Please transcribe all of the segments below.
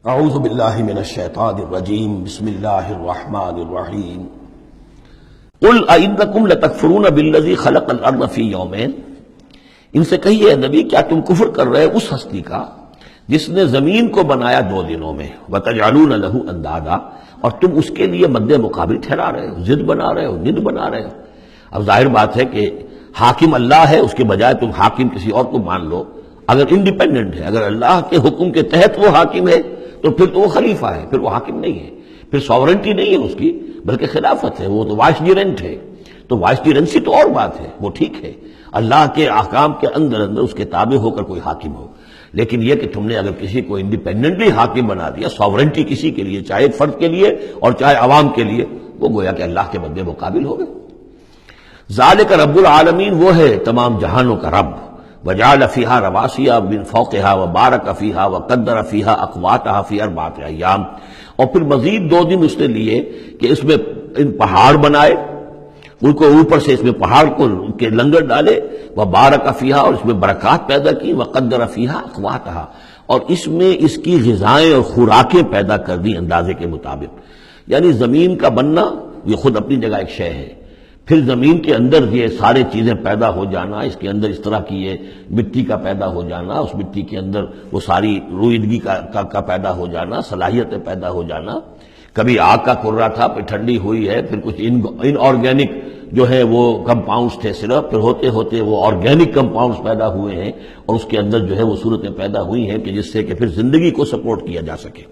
اعوذ باللہ من الشیطان الرجیم بسم اللہ الرحمن الرحیم قل اَإِنَّكُمْ لَتَكْفُرُونَ بِالَّذِي خَلَقَ الْأَرْضَ فِي يَوْمَيْنِ، ان سے کہیے اے نبی کیا تم کفر کر رہے اس ہستی کا جس نے زمین کو بنایا 2 دنوں میں، وَتَجْعَلُونَ لَهُ أَندَادًا، اور تم اس کے لیے مد مقابل ٹھہرا رہے ہو، ضد بنا رہے ہو، ند بنا رہے ہو۔ اب ظاہر بات ہے کہ حاکم اللہ ہے، اس کے بجائے تم حاکم کسی اور کو مان لو۔ اگر انڈیپینڈنٹ ہے، اگر اللہ کے حکم کے تحت وہ حاکم ہے تو پھر تو وہ خلیفہ ہے، پھر وہ حاکم نہیں ہے، پھر ساورنٹی نہیں ہے اس کی بلکہ خلافت ہے، وہ تو وائسریجنٹ ہے۔ تو وائسریجنسی تو اور بات ہے، وہ ٹھیک ہے، اللہ کے احکام کے اندر اس کے تابع ہو کر کوئی حاکم ہو، لیکن یہ کہ تم نے اگر کسی کو انڈیپینڈنٹلی حاکم بنا دیا، ساورنٹی کسی کے لیے، چاہے ایک فرد کے لیے اور چاہے عوام کے لیے، وہ گویا کہ اللہ کے مد مقابل ہو گئے۔ ذالک رب العالمین، وہ ہے تمام جہانوں کا رب۔ وجعل فیہا رواسیہ من فوقہا وبارک فیہا وقدر فیہا اقواتہا فی 4 ایام، اور پھر مزید 2 دن اس نے لیے کہ اس میں ان پہاڑ بنائے، ان کو اوپر سے اس میں پہاڑ کو کے لنگر ڈالے، وبارک فیہا، اور اس میں برکات پیدا کی، وقدر فیہا اقواتہا، اور اس میں اس کی غذائیں اور خوراکیں پیدا کر دی اندازے کے مطابق۔ یعنی زمین کا بننا یہ خود اپنی جگہ ایک شے ہے، پھر زمین کے اندر یہ سارے چیزیں پیدا ہو جانا، اس کے اندر اس طرح کی یہ مٹی کا پیدا ہو جانا، اس مٹی کے اندر وہ ساری روئیدگی کا پیدا ہو جانا، صلاحیتیں پیدا ہو جانا۔ کبھی آگ کا کرا تھا، پھر ٹھنڈی ہوئی ہے، پھر کچھ ان آرگینک جو ہے وہ کمپاؤنڈز تھے صرف، پھر ہوتے ہوتے وہ آرگینک کمپاؤنڈز پیدا ہوئے ہیں، اور اس کے اندر جو ہے وہ صورتیں پیدا ہوئی ہیں کہ جس سے کہ پھر زندگی کو سپورٹ کیا جا سکے۔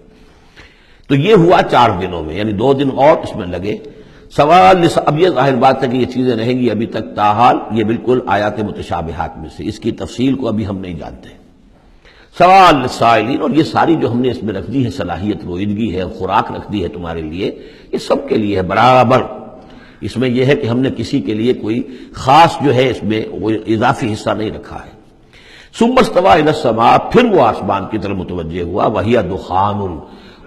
تو یہ ہوا 4 دنوں میں، یعنی 2 دن اور اس میں لگے۔ سوال، اب یہ ظاہر بات ہے کہ یہ چیزیں رہیں گی ابھی تک، تاحال یہ بالکل آیات متشابہات میں سے، اس کی تفصیل کو ابھی ہم نہیں جانتے۔ سوال للسائلین، اور یہ ساری جو ہم نے اس میں رکھ دی ہے صلاحیت، روئیدگی ہے، خوراک رکھ دی ہے تمہارے لیے، یہ سب کے لیے ہے برابر۔ اس میں یہ ہے کہ ہم نے کسی کے لیے کوئی خاص جو ہے اس میں وہ اضافی حصہ نہیں رکھا ہے۔ ثم استوى الى السماء، پھر وہ آسمان کی طرف متوجہ ہوا، وہی دخان،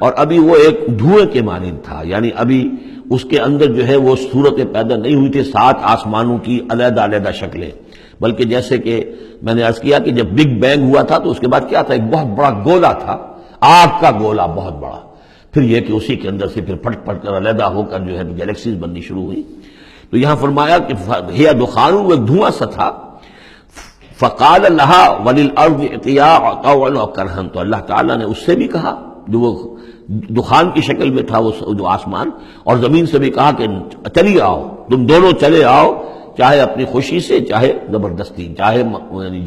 اور ابھی وہ ایک دھوئیں کے مانند تھا، یعنی ابھی اس کے اندر جو ہے وہ صورتیں پیدا نہیں ہوئی تھی 7 آسمانوں کی علیحدہ علیحدہ شکلیں، بلکہ جیسے کہ میں نے عرض کیا کہ جب بگ بینگ ہوا تھا تو اس کے بعد کیا تھا، ایک بہت بڑا گولا تھا، آگ کا گولا بہت بڑا، پھر یہ کہ اسی کے اندر سے پھر پھٹ پھٹ کر علیحدہ ہو کر جو ہے گیلیکسیز بننی شروع ہوئی۔ تو یہاں فرمایا کہ ہی دخان، وہ ایک دھواں سا تھا۔ فقال لها وللارض ائتيا طوعا وكرها، تو اللہ تعالیٰ نے اس سے بھی کہا جو وہ دخان کی شکل میں تھا وہ جو آسمان، اور زمین سے بھی کہا کہ چلی آؤ، تم دونوں چلے آؤ، چاہے اپنی خوشی سے، چاہے زبردستی، چاہے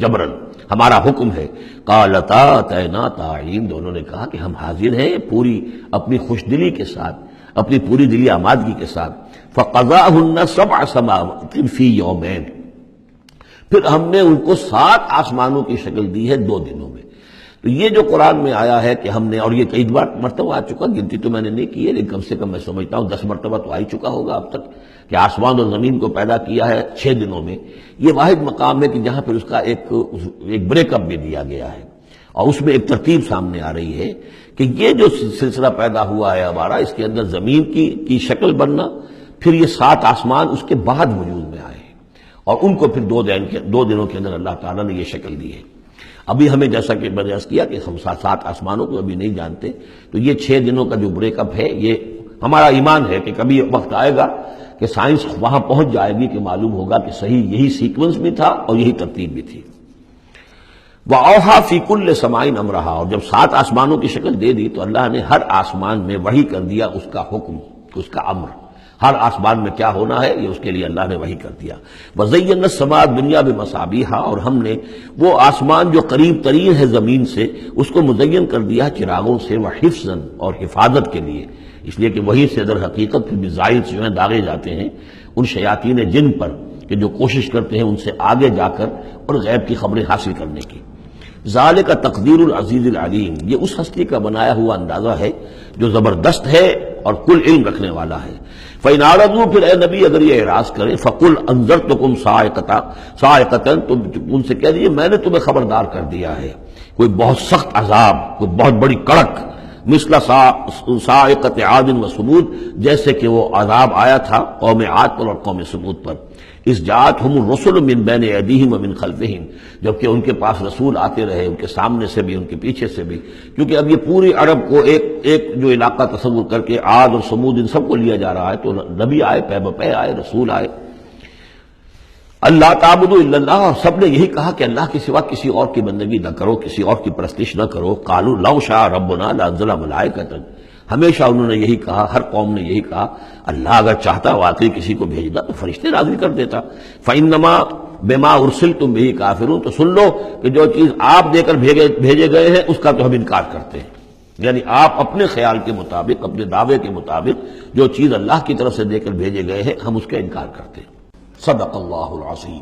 جبرن، ہمارا حکم ہے۔ قالتا اتینا طاعین، دونوں نے کہا کہ ہم حاضر ہیں پوری اپنی خوش دلی کے ساتھ، اپنی پوری دلی آمادگی کے ساتھ۔ فقضاهن 7 سماوات فی یومین، پھر ہم نے ان کو 7 آسمانوں کی شکل دی ہے 2 دنوں میں۔ تو یہ جو قرآن میں آیا ہے کہ ہم نے، اور یہ کئی مرتبہ آ چکا، گنتی تو میں نے نہیں کی ہے لیکن کم سے کم میں سمجھتا ہوں 10 مرتبہ تو آ ہی چکا ہوگا اب تک، کہ آسمان اور زمین کو پیدا کیا ہے 6 دنوں میں۔ یہ واحد مقام ہے کہ جہاں پھر اس کا ایک بریک اپ بھی دیا گیا ہے، اور اس میں ایک ترتیب سامنے آ رہی ہے کہ یہ جو سلسلہ پیدا ہوا ہے ہمارا، اس کے اندر زمین کی شکل بننا، پھر یہ 7 آسمان اس کے بعد وجود میں آئے، اور ان کو پھر 2 دنوں کے اندر اللہ تعالیٰ نے یہ شکل دی ہے۔ ابھی ہمیں جیسا کہ میں نے عرض کیا کہ ہم 7 آسمانوں کو ابھی نہیں جانتے، تو یہ 6 دنوں کا جو بریک اپ ہے، یہ ہمارا ایمان ہے کہ کبھی وقت آئے گا کہ سائنس وہاں پہنچ جائے گی کہ معلوم ہوگا کہ صحیح یہی سیکوینس بھی تھا اور یہی ترتیب بھی تھی۔ وَأَوْحَىٰ فِي كُلِّ سَمَاءٍ أَمْرَهَا، اور جب 7 آسمانوں کی شکل دے دی تو اللہ نے ہر آسمان میں وحی کر دیا اس کا حکم، اس کا امر، ہر آسمان میں کیا ہونا ہے یہ اس کے لیے اللہ نے وحی کر دیا۔ وَزَيَّنَّا السَّمَاءَ الدُّنْيَا بِمَصَابِيحَ، اور ہم نے وہ آسمان جو قریب ترین ہے زمین سے اس کو مزین کر دیا چراغوں سے، وَحِفْظًا، اور حفاظت کے لیے، اس لیے کہ وہی سے در حقیقت پھر میزائل جو ہیں داغے جاتے ہیں ان شیاطین جن پر کہ جو کوشش کرتے ہیں ان سے آگے جا کر اور غیب کی خبریں حاصل کرنے کی۔ ذالک تقدیر العزیز العلیم، یہ اس ہستی کا بنایا ہوا اندازہ ہے جو زبردست ہے اور کل علم رکھنے والا ہے۔ فَإِنْ أَعْرَضُوا، پھر اے نبی اگر یہ اعراض کریں، فَقُلْ أَنذَرْتُكُمْ صَاعِقَةً، تو ان سے کہہ دیجیے میں نے تمہیں خبردار کر دیا ہے کوئی بہت سخت عذاب، کوئی بہت بڑی کڑک، مثل صاعقۃ عاد و ثمود، جیسے کہ وہ عذاب آیا تھا قوم عاد پر اور قوم ثمود پر۔ اس جاءتہم الرسل من بین ایدیہم ومن خلفہم، جبکہ ان کے پاس رسول آتے رہے ان کے سامنے سے بھی ان کے پیچھے سے بھی، کیونکہ اب یہ پوری عرب کو ایک جو علاقہ تصور کر کے عاد اور سمود ان سب کو لیا جا رہا ہے، تو نبی آئے، پے بپے آئے، رسول آئے۔ اللہ تعبدوا الا اللہ، اور سب نے یہی کہا کہ اللہ کے سوا کسی اور کی بندگی نہ کرو، کسی اور کی پرستش نہ کرو۔ قالوا لو شاء ربنا لانزل ملائکۃ، ہمیشہ انہوں نے یہی کہا، ہر قوم نے یہی کہا، اللہ اگر چاہتا واقعی کسی کو بھیجنا تو فرشتے نازل کر دیتا۔ فإنما بما ارسلتم به کافرون، تو سن لو کہ جو چیز آپ دے کر بھیجے گئے ہیں اس کا تو ہم انکار کرتے ہیں، یعنی آپ اپنے خیال کے مطابق، اپنے دعوے کے مطابق جو چیز اللہ کی طرف سے دے کر بھیجے گئے ہیں ہم اس کا انکار کرتے ہیں۔ صدق اللہ العظیم۔